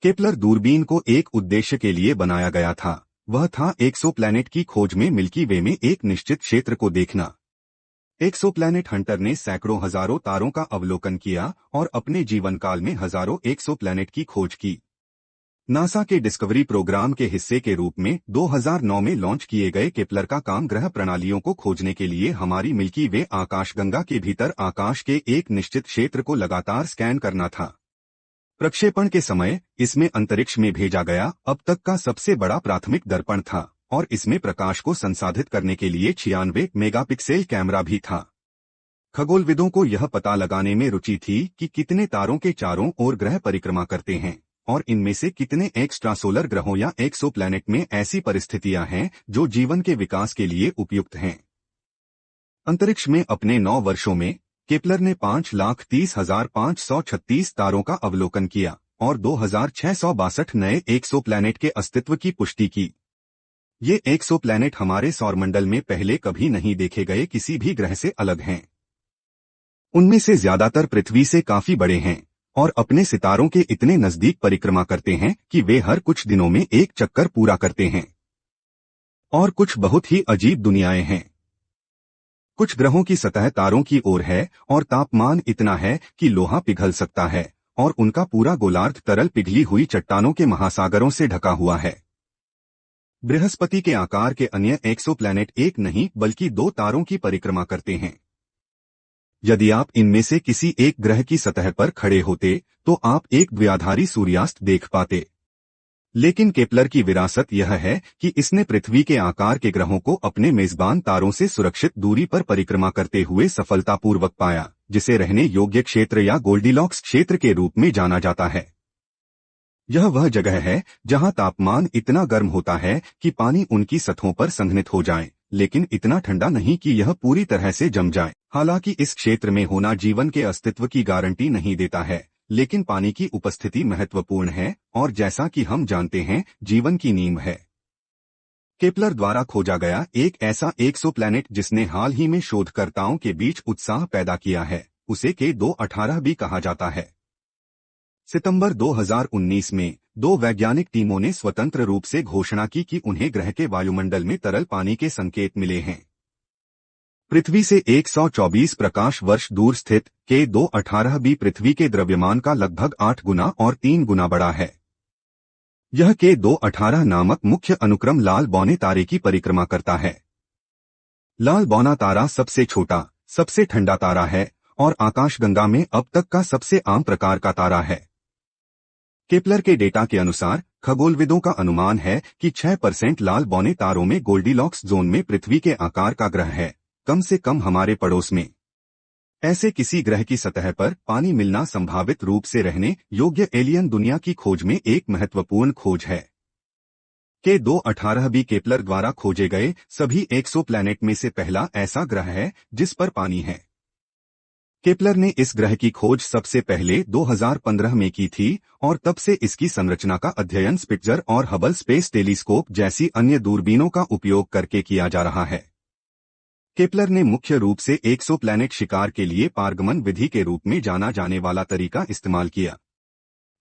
Kepler दूरबीन को एक उद्देश्य के लिए बनाया गया था। वह था एक्सोप्लैनेट की खोज में मिल्की वे में एक निश्चित क्षेत्र को देखना। एक्सोप्लैनेट हंटर ने सैकड़ों हजारों तारों का अवलोकन किया और अपने जीवन काल में हजारों एक्सोप्लैनेट की खोज की। नासा के डिस्कवरी प्रोग्राम के हिस्से के रूप में 2009 में लॉन्च किए गए केपलर का काम ग्रह प्रणालियों को खोजने के लिए हमारी मिल्की वे आकाशगंगा के भीतर आकाश के एक निश्चित क्षेत्र को लगातार स्कैन करना था। प्रक्षेपण के समय इसमें अंतरिक्ष में भेजा गया अब तक का सबसे बड़ा प्राथमिक दर्पण था और इसमें प्रकाश को संसाधित करने के लिए 96 मेगापिक्सेल कैमरा भी था। खगोलविदों को यह पता लगाने में रुचि थी कि कितने तारों के चारों ओर ग्रह परिक्रमा करते हैं और इनमें से कितने एक्स्ट्रासोलर ग्रहों या एक्सोप्लैनेट में ऐसी परिस्थितियां हैं जो जीवन के विकास के लिए उपयुक्त हैं। अंतरिक्ष में अपने 9 वर्षों में केपलर ने 5,30,536 तारों का अवलोकन किया और 2,662 नए एक्सोप्लैनेट के अस्तित्व की पुष्टि की। ये एक्सोप्लैनेट हमारे सौरमंडल में पहले कभी नहीं देखे गए किसी भी ग्रह से अलग हैं। उनमें से ज्यादातर पृथ्वी से काफी बड़े हैं और अपने सितारों के इतने नजदीक परिक्रमा करते हैं कि वे हर कुछ दिनों में एक चक्कर पूरा करते हैं। और कुछ बहुत ही अजीब दुनियाएं हैं। कुछ ग्रहों की सतह तारों की ओर है और तापमान इतना है कि लोहा पिघल सकता है और उनका पूरा गोलार्ध तरल पिघली हुई चट्टानों के महासागरों से ढका हुआ है। बृहस्पति के आकार के अन्य एक्सोप्लैनेट एक नहीं बल्कि 2 तारों की परिक्रमा करते हैं। यदि आप इनमें से किसी एक ग्रह की सतह पर खड़े होते तो आप एक द्विआधारी सूर्यास्त देख पाते। लेकिन केपलर की विरासत यह है कि इसने पृथ्वी के आकार के ग्रहों को अपने मेजबान तारों से सुरक्षित दूरी पर परिक्रमा करते हुए सफलतापूर्वक पाया, जिसे रहने योग्य क्षेत्र या गोल्डीलॉक्स क्षेत्र के रूप में जाना जाता है। यह वह जगह है जहां तापमान इतना गर्म होता है कि पानी उनकी सतहों पर संघनित हो जाए, लेकिन इतना ठंडा नहीं कि यह पूरी तरह से जम जाए। हालांकि इस क्षेत्र में होना जीवन के अस्तित्व की गारंटी नहीं देता है, लेकिन पानी की उपस्थिति महत्वपूर्ण है और जैसा कि हम जानते हैं जीवन की नींव है। केपलर द्वारा खोजा गया एक ऐसा एक्सोप्लैनेट जिसने हाल ही में शोधकर्ताओं के बीच उत्साह पैदा किया है, उसे K2-18 भी कहा जाता है। सितंबर 2019 में 2 वैज्ञानिक टीमों ने स्वतंत्र रूप से घोषणा की कि उन्हें ग्रह के वायुमंडल में तरल पानी के संकेत मिले हैं। पृथ्वी से 124 प्रकाश वर्ष दूर स्थित K2-18 भी पृथ्वी के द्रव्यमान का लगभग 8 गुना और 3 गुना बड़ा है। यह K2-18 नामक मुख्य अनुक्रम लाल बौने तारे की परिक्रमा करता है। लाल बौना तारा सबसे छोटा, सबसे ठंडा तारा है और आकाशगंगा में अब तक का सबसे आम प्रकार का तारा है। केपलर के डेटा के अनुसार खगोलविदों का अनुमान है कि 6% लाल बौने तारों में गोल्डीलॉक्स जोन में पृथ्वी के आकार का ग्रह है, कम से कम हमारे पड़ोस में। ऐसे किसी ग्रह की सतह पर पानी मिलना संभावित रूप से रहने योग्य एलियन दुनिया की खोज में एक महत्वपूर्ण खोज है। K2-18 भी केपलर द्वारा खोजे गए सभी एक्सोप्लैनेट में से पहला ऐसा ग्रह है जिस पर पानी है। केपलर ने इस ग्रह की खोज सबसे पहले 2015 में की थी और तब से इसकी संरचना का अध्ययन स्पिट्जर और हबल स्पेस टेलीस्कोप जैसी अन्य दूरबीनों का उपयोग करके किया जा रहा है। केपलर ने मुख्य रूप से एक्सोप्लैनेट शिकार के लिए पारगमन विधि के रूप में जाना जाने वाला तरीका इस्तेमाल किया।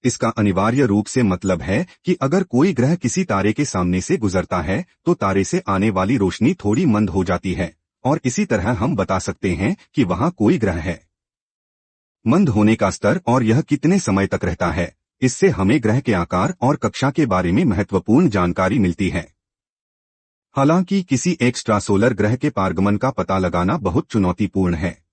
इसका अनिवार्य रूप से मतलब है कि अगर कोई ग्रह किसी तारे के सामने से गुजरता है तो तारे से आने वाली रोशनी थोड़ी मंद हो जाती है और इसी तरह हम बता सकते हैं कि वहां कोई ग्रह है। मंद होने का स्तर और यह कितने समय तक रहता है, इससे हमें ग्रह के आकार और कक्षा के बारे में महत्वपूर्ण जानकारी मिलती है। हालांकि किसी एक्स्ट्रासोलर ग्रह के पारगमन का पता लगाना बहुत चुनौतीपूर्ण है।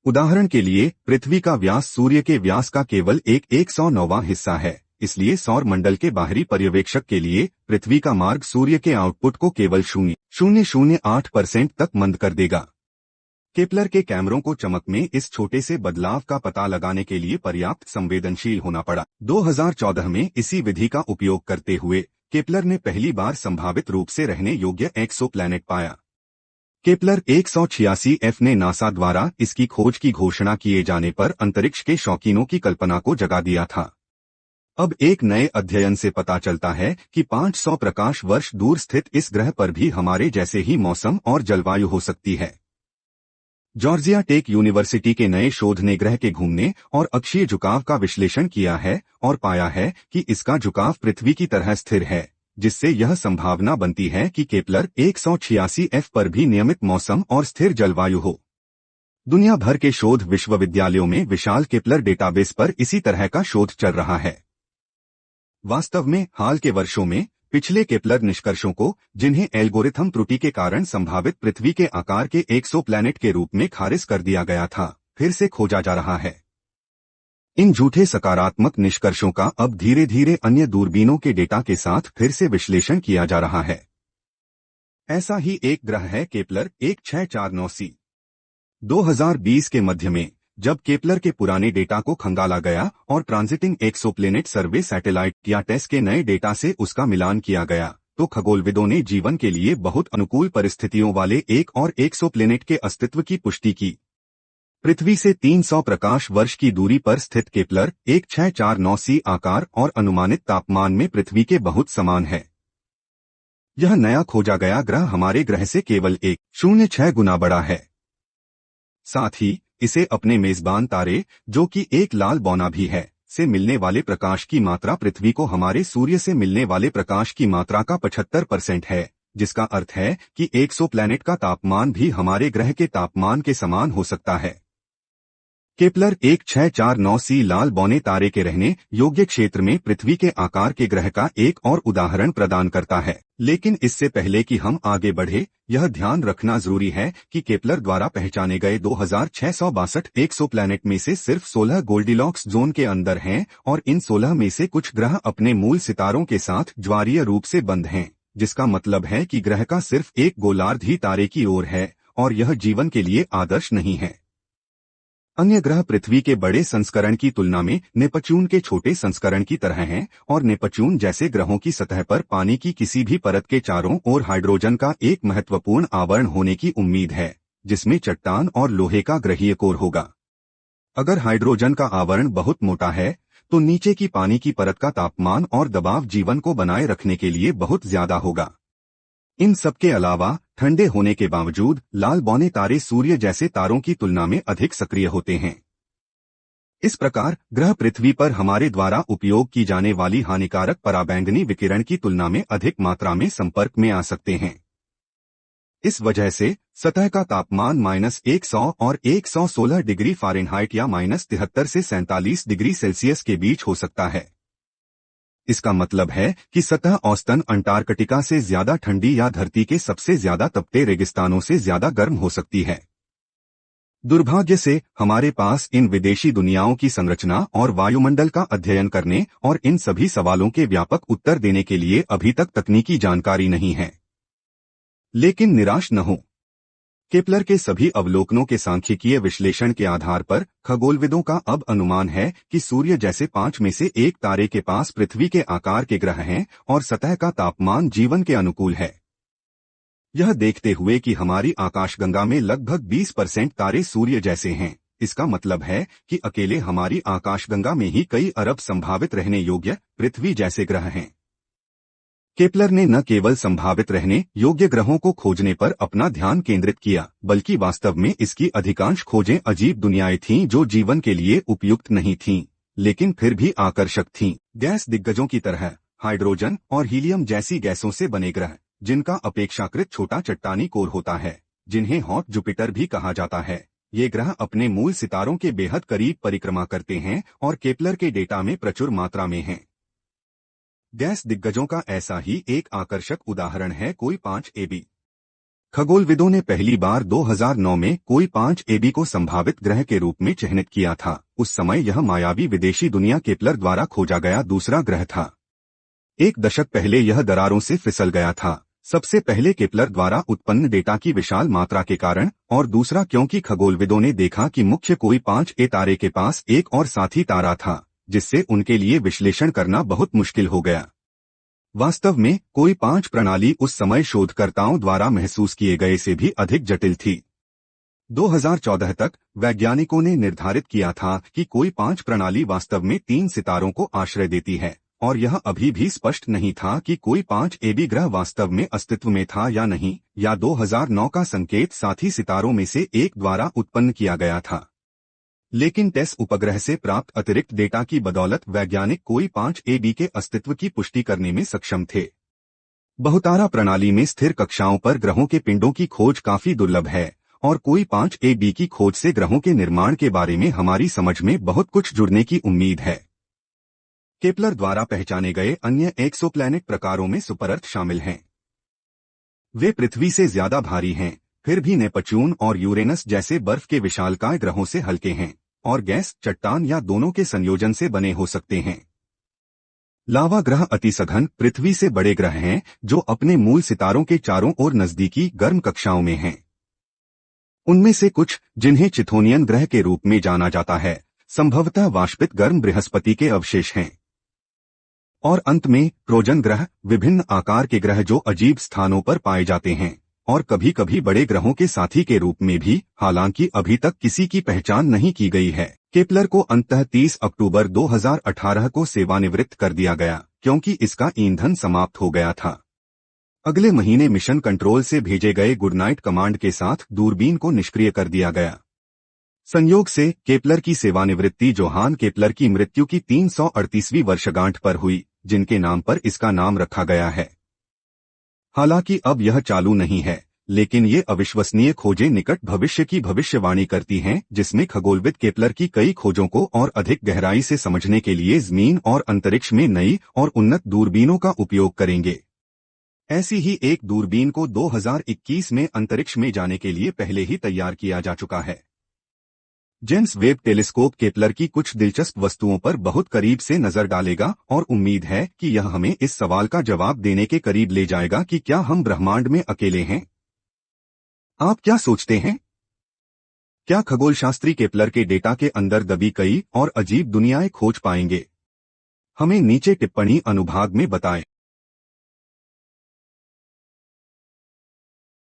उदाहरण के लिए पृथ्वी का व्यास सूर्य के व्यास का केवल एक 109वां हिस्सा है, इसलिए सौर मंडल के बाहरी पर्यवेक्षक के लिए पृथ्वी का मार्ग सूर्य के आउटपुट को केवल 0.008% तक मंद कर देगा। केपलर के कैमरों को चमक में इस छोटे से बदलाव का पता लगाने के लिए पर्याप्त संवेदनशील होना पड़ा। 2014 में इसी विधि का उपयोग करते हुए केपलर ने पहली बार संभावित रूप से रहने योग्य एक्सोप्लैनेट पाया। केपलर 186F ने नासा द्वारा इसकी खोज की घोषणा किए जाने पर अंतरिक्ष के शौकीनों की कल्पना को जगा दिया था। अब एक नए अध्ययन से पता चलता है कि 500 प्रकाश वर्ष दूर स्थित इस ग्रह पर भी हमारे जैसे ही मौसम और जलवायु हो सकती है। जॉर्जिया टेक यूनिवर्सिटी के नए शोध ने ग्रह के घूमने और अक्षीय झुकाव का विश्लेषण किया है और पाया है कि इसका झुकाव पृथ्वी की तरह स्थिर है, जिससे यह संभावना बनती है कि केपलर 186f पर भी नियमित मौसम और स्थिर जलवायु हो। दुनिया भर के शोध विश्वविद्यालयों में विशाल केपलर डेटाबेस पर इसी तरह का शोध चल रहा है। वास्तव में हाल के वर्षों में पिछले केपलर निष्कर्षों को, जिन्हें एल्गोरिथम त्रुटि के कारण संभावित पृथ्वी के आकार के एक्सोप्लैनेट के रूप में खारिज कर दिया गया था, फिर से खोजा जा रहा है। इन झूठे सकारात्मक निष्कर्षों का अब धीरे धीरे अन्य दूरबीनों के डेटा के साथ फिर से विश्लेषण किया जा रहा है। ऐसा ही एक ग्रह है केपलर 1649c। 2020 के मध्य में जब केपलर के पुराने डेटा को खंगाला गया और ट्रांजिटिंग एक्सोप्लैनेट सर्वे सैटेलाइट या टेस के नए डेटा से उसका मिलान किया गया, तो खगोलविदों ने जीवन के लिए बहुत अनुकूल परिस्थितियों वाले एक और एक्सोप्लैनेट के अस्तित्व की पुष्टि की। पृथ्वी से 300 प्रकाश वर्ष की दूरी पर स्थित केपलर 1649c आकार और अनुमानित तापमान में पृथ्वी के बहुत समान है। यह नया खोजा गया ग्रह हमारे ग्रह से केवल 1.06 गुना बड़ा है। साथ ही इसे अपने मेजबान तारे, जो कि एक लाल बौना भी है, से मिलने वाले प्रकाश की मात्रा पृथ्वी को हमारे सूर्य से मिलने वाले प्रकाश की मात्रा का 75% है, जिसका अर्थ है कि एक्सोप्लैनेट का तापमान भी हमारे ग्रह के तापमान के समान हो सकता है। केपलर 1649c लाल बौने तारे के रहने योग्य क्षेत्र में पृथ्वी के आकार के ग्रह का एक और उदाहरण प्रदान करता है। लेकिन इससे पहले कि हम आगे बढ़े, यह ध्यान रखना जरूरी है कि केपलर द्वारा पहचाने गए 2662 एक्सोप्लैनेट में से सिर्फ 16 गोल्डिलॉक्स जोन के अंदर हैं और इन 16 में से कुछ ग्रह अपने मूल सितारों के साथ ज्वारीय रूप से बंद हैं, जिसका मतलब है कि ग्रह का सिर्फ एक गोलार्ध ही तारे की ओर है और यह जीवन के लिए आदर्श नहीं है। अन्य ग्रह पृथ्वी के बड़े संस्करण की तुलना में नेपच्यून के छोटे संस्करण की तरह हैं और नेपच्यून जैसे ग्रहों की सतह पर पानी की किसी भी परत के चारों ओर हाइड्रोजन का एक महत्वपूर्ण आवरण होने की उम्मीद है, जिसमें चट्टान और लोहे का ग्रहीय कोर होगा। अगर हाइड्रोजन का आवरण बहुत मोटा है, तो नीचे की पानी की परत का तापमान और दबाव जीवन को बनाए रखने के लिए बहुत ज्यादा होगा। इन सबके अलावा ठंडे होने के बावजूद लाल बौने तारे सूर्य जैसे तारों की तुलना में अधिक सक्रिय होते हैं। इस प्रकार ग्रह पृथ्वी पर हमारे द्वारा उपयोग की जाने वाली हानिकारक पराबैंगनी विकिरण की तुलना में अधिक मात्रा में संपर्क में आ सकते हैं। इस वजह से सतह का तापमान -100 और 116 डिग्री फ़ारेनहाइट या -73 से 47 डिग्री सेल्सियस के बीच हो सकता है। इसका मतलब है कि सतह औसतन अंटार्कटिका से ज्यादा ठंडी या धरती के सबसे ज्यादा तपते रेगिस्तानों से ज्यादा गर्म हो सकती है। दुर्भाग्य से हमारे पास इन विदेशी दुनियाओं की संरचना और वायुमंडल का अध्ययन करने और इन सभी सवालों के व्यापक उत्तर देने के लिए अभी तक तकनीकी जानकारी नहीं है। लेकिन निराश न हो, केपलर के सभी अवलोकनों के सांख्यिकीय विश्लेषण के आधार पर खगोलविदों का अब अनुमान है कि सूर्य जैसे 5 में से एक तारे के पास पृथ्वी के आकार के ग्रह हैं और सतह का तापमान जीवन के अनुकूल है। यह देखते हुए कि हमारी आकाशगंगा में लगभग 20% तारे सूर्य जैसे हैं, इसका मतलब है कि अकेले हमारी आकाशगंगा में ही कई अरब संभावित रहने योग्य पृथ्वी जैसे ग्रह हैं। केपलर ने न केवल संभावित रहने योग्य ग्रहों को खोजने पर अपना ध्यान केंद्रित किया, बल्कि वास्तव में इसकी अधिकांश खोजें अजीब दुनियाएं थीं जो जीवन के लिए उपयुक्त नहीं थीं, लेकिन फिर भी आकर्षक थीं। गैस दिग्गजों की तरह हाइड्रोजन और हीलियम जैसी गैसों से बने ग्रह, जिनका अपेक्षाकृत छोटा चट्टानी कोर होता है, जिन्हें हॉट जुपिटर भी कहा जाता है। ये ग्रह अपने मूल सितारों के बेहद करीब परिक्रमा करते हैं और केपलर के डेटा में प्रचुर मात्रा में हैं। गैस दिग्गजों का ऐसा ही एक आकर्षक उदाहरण है कोई 5AB। खगोलविदों ने पहली बार 2009 में कोई 5AB को संभावित ग्रह के रूप में चिह्नित किया था। उस समय यह मायावी विदेशी दुनिया केपलर द्वारा खोजा गया दूसरा ग्रह था। एक दशक पहले यह दरारों से फिसल गया था, सबसे पहले केपलर द्वारा उत्पन्न डेटा की विशाल मात्रा के कारण, और दूसरा क्योंकि खगोलविदों ने देखा कि मुख्य कोई 5A तारे के पास एक और साथी तारा था, जिससे उनके लिए विश्लेषण करना बहुत मुश्किल हो गया। वास्तव में कोई 5 प्रणाली उस समय शोधकर्ताओं द्वारा महसूस किए गए से भी अधिक जटिल थी। 2014 तक वैज्ञानिकों ने निर्धारित किया था कि कोई 5 प्रणाली वास्तव में 3 सितारों को आश्रय देती है और यह अभी भी स्पष्ट नहीं था कि कोई 5AB ग्रह वास्तव में अस्तित्व में था या नहीं, या 2009 का संकेत साथी सितारों में से एक द्वारा उत्पन्न किया गया था। लेकिन टेस उपग्रह से प्राप्त अतिरिक्त डेटा की बदौलत वैज्ञानिक कोई 5AB के अस्तित्व की पुष्टि करने में सक्षम थे। बहुतारा प्रणाली में स्थिर कक्षाओं पर ग्रहों के पिंडों की खोज काफी दुर्लभ है, और कोई 5AB की खोज से ग्रहों के निर्माण के बारे में हमारी समझ में बहुत कुछ जुड़ने की उम्मीद है। केपलर द्वारा पहचाने गए अन्य एक्सोप्लैनेट प्रकारों में सुपरअर्थ शामिल हैं। वे पृथ्वी से ज्यादा भारी हैं, फिर भी नेपच्यून और यूरेनस जैसे बर्फ के विशालकाय ग्रहों से हल्के हैं, और गैस, चट्टान या दोनों के संयोजन से बने हो सकते हैं। लावा ग्रह अतिसघन पृथ्वी से बड़े ग्रह हैं जो अपने मूल सितारों के चारों ओर नजदीकी गर्म कक्षाओं में हैं। उनमें से कुछ, जिन्हें चिथोनियन ग्रह के रूप में जाना जाता है, संभवतः वाष्पित गर्म बृहस्पति के अवशेष हैं। और अंत में ट्रोजन ग्रह, विभिन्न आकार के ग्रह जो अजीब स्थानों पर पाए जाते हैं, और कभी कभी बड़े ग्रहों के साथी के रूप में भी, हालांकि अभी तक किसी की पहचान नहीं की गई है। केपलर को अंततः 30 अक्टूबर 2018 को सेवानिवृत्त कर दिया गया क्योंकि इसका ईंधन समाप्त हो गया था। अगले महीने मिशन कंट्रोल से भेजे गए गुडनाइट कमांड के साथ दूरबीन को निष्क्रिय कर दिया गया। संयोग से केपलर की सेवानिवृत्ति जोहान केपलर की मृत्यु की 338वीं वर्षगांठ पर हुई, जिनके नाम पर इसका नाम रखा गया है। हालांकि अब यह चालू नहीं है, लेकिन ये अविश्वसनीय खोजें निकट भविष्य की भविष्यवाणी करती हैं, जिसमें खगोलविद केपलर की कई खोजों को और अधिक गहराई से समझने के लिए जमीन और अंतरिक्ष में नई और उन्नत दूरबीनों का उपयोग करेंगे। ऐसी ही एक दूरबीन को 2021 में अंतरिक्ष में जाने के लिए पहले ही तैयार किया जा चुका है। जेम्स वेब टेलीस्कोप केपलर की कुछ दिलचस्प वस्तुओं पर बहुत करीब से नजर डालेगा और उम्मीद है कि यह हमें इस सवाल का जवाब देने के करीब ले जाएगा कि क्या हम ब्रह्मांड में अकेले हैं। आप क्या सोचते हैं? क्या खगोलशास्त्री केपलर के डेटा के अंदर दबी कई और अजीब दुनियाएं खोज पाएंगे? हमें नीचे टिप्पणी अनुभाग में बताएं।